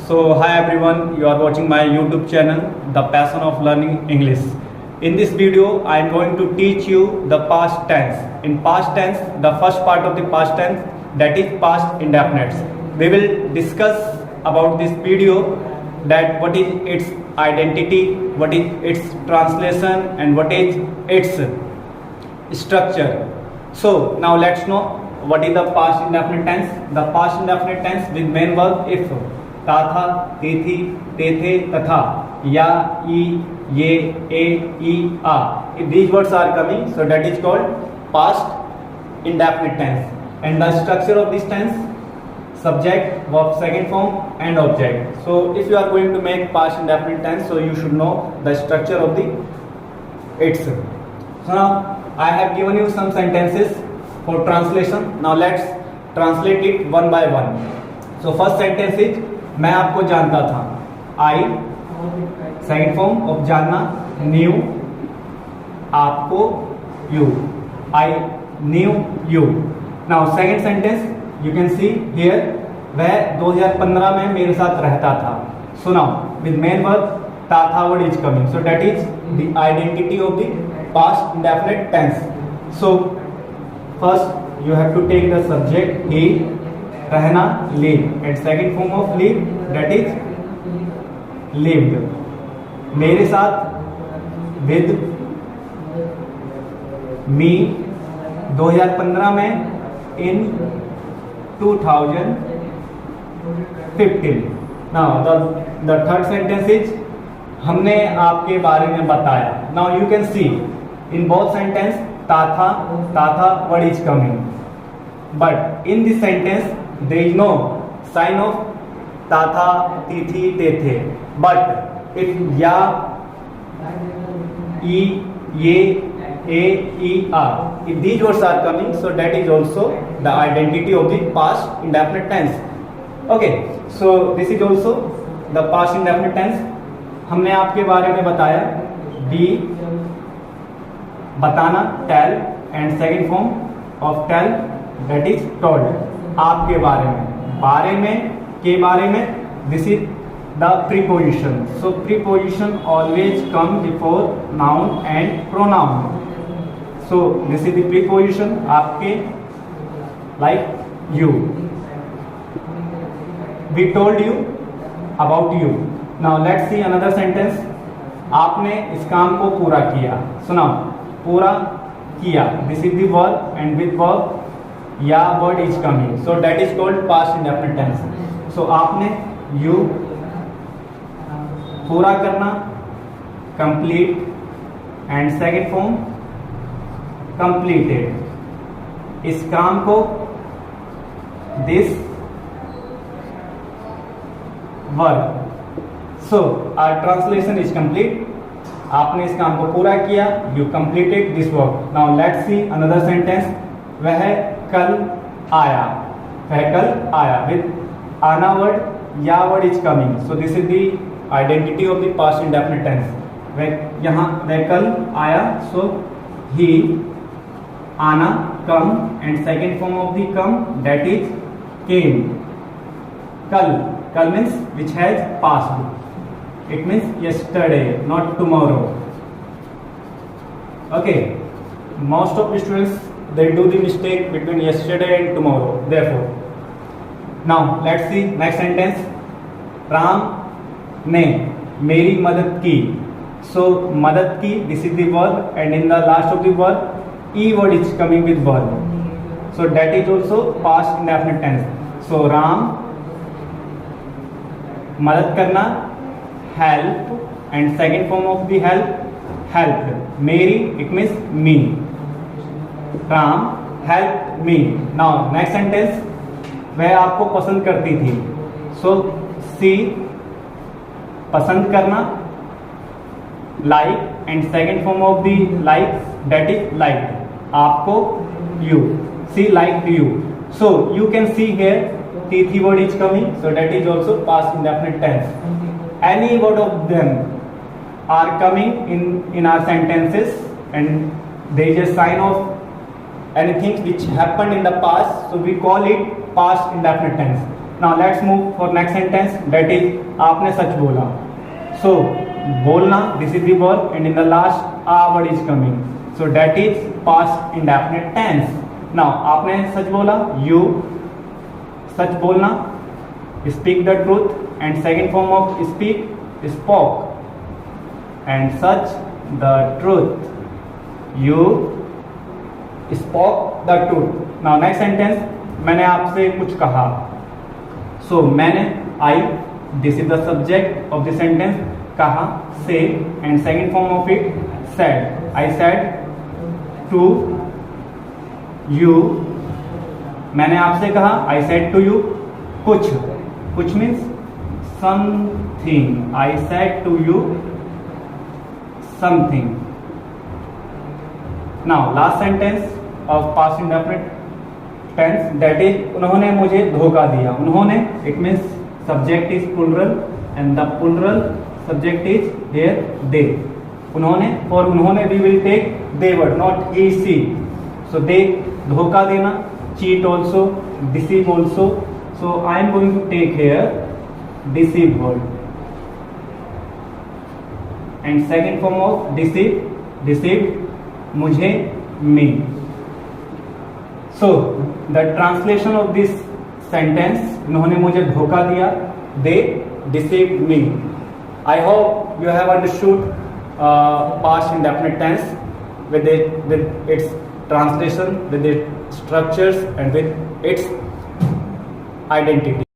So, hi everyone, you are watching my YouTube channel, The Passion of Learning English. In this video, I am going to teach you the past tense. In past tense, the first part of the past tense, that is past indefinites. We will discuss about this video that what is its identity, what is its translation, and what is its structure. So, now let's know what is the past indefinite tense. The past indefinite tense with main verb if. था था, थे थी, ते थे, तथा, या, ई, ये, ए, ई, आ. If these words are coming, so that is called past indefinite tense. And the structure of this tense: subject, verb second form, and object. So if you are going to make past indefinite tense, so you should know the structure of the its. So now I have given you some sentences for translation. Now let's translate it one by one. So first sentence is मैं आपको जानता था. I second form of जानना, knew, आपको, you. I knew you. Now second sentence you can see here, वह 2015 में मेरे साथ रहता था. So now with main verb था word is coming, so that is the identity of the past indefinite tense. So first you have to take the subject he, रहना, live, and second form of live, that is lived. मेरे साथ, with, me, 2015 में, in 2015. Now the third sentence is हमने आपके बारे में बताया. Now you can see in both sentence था word is coming, but in this sentence there is no sign of था, थी, ते थे. But if या, ई, ये, ए, ई, आ, if these words are coming, so that is also the identity of the past indefinite tense. Okay, so this is also the past indefinite tense. हमने आपके बारे में बताया, बी, बताना, tell, and second form of tell, that is told. आपके बारे में, के बारे में, this is the preposition. So preposition always come before noun and pronoun. So this is the preposition आपके, like you. We told you about you. Now let's see another sentence. आपने इस काम को पूरा किया. सुनाओ, पूरा किया, this is the verb, and with verb या word is coming, so that is called past indefinite tense. So आपने, यू, पूरा करना, complete, and second form completed. इस काम को, this work. So our translation is complete. आपने इस काम को पूरा किया, you completed this work. Now let's see another sentence. वह कल आया, वह कल आया, विद आना वर्ड, या word is coming, so this is the identity of the past indefinite tense. वह यहाँ, वह कल आया, सो ही, आना, come, and second form of the come, that is came. कल means which has passed, it means yesterday, not tomorrow. Okay, most of the students they do the mistake between yesterday and tomorrow. Therefore, now let's see next sentence. Ram ने मेरी मदद की. So मदद की, this is the verb, and in the last of the verb e word is coming with verb, so that is also past indefinite tense. So Ram, मदद करना, help, and second form of the help. मेरी, it means me. Ram help me. Now next sentence. वह आपको पसंद करती थी. So she, पसंद करना, like, and second form of the like, that is like. आपको, you. She like you. So you can see here T word is coming, so that is also past indefinite tense. Any word of them are coming in our sentences, and there is a sign of anything which happened in the past, so we call it past indefinite tense. Now let's move for next sentence, that is आपने सच बोला. So बोलना, this is the verb, and in the last a word is coming, so that is past indefinite tense. Now आपने सच बोला, you, सच बोलना, speak the truth, and second form of speak, spoke, and such the truth, you spoke the truth. Now next sentence, मैंने आपसे कुछ कहा. So मैंने, I, this is the subject of the sentence, कहा, say, and second form of it, said. I said to you, मैंने आपसे कहा, I said to you, कुछ, कुछ means something. I said to you something. Now last sentence of past indefinite tense, that is उन्होंने मुझे धोखा दिया. उन्होंने, it means subject is plural and the plural subject is here they. उन्होंने, for उन्होंने we will take they word, not he, she. So they, धोखा देना, cheat also, deceive also. So I am going to take here deceive word. And second form of deceive, deceived, मुझे, me. So the translation of this sentence, उन्होंने मुझे धोखा दिया, they deceived me. I hope you have understood past indefinite tense with its translation, with its structures, and with its identity.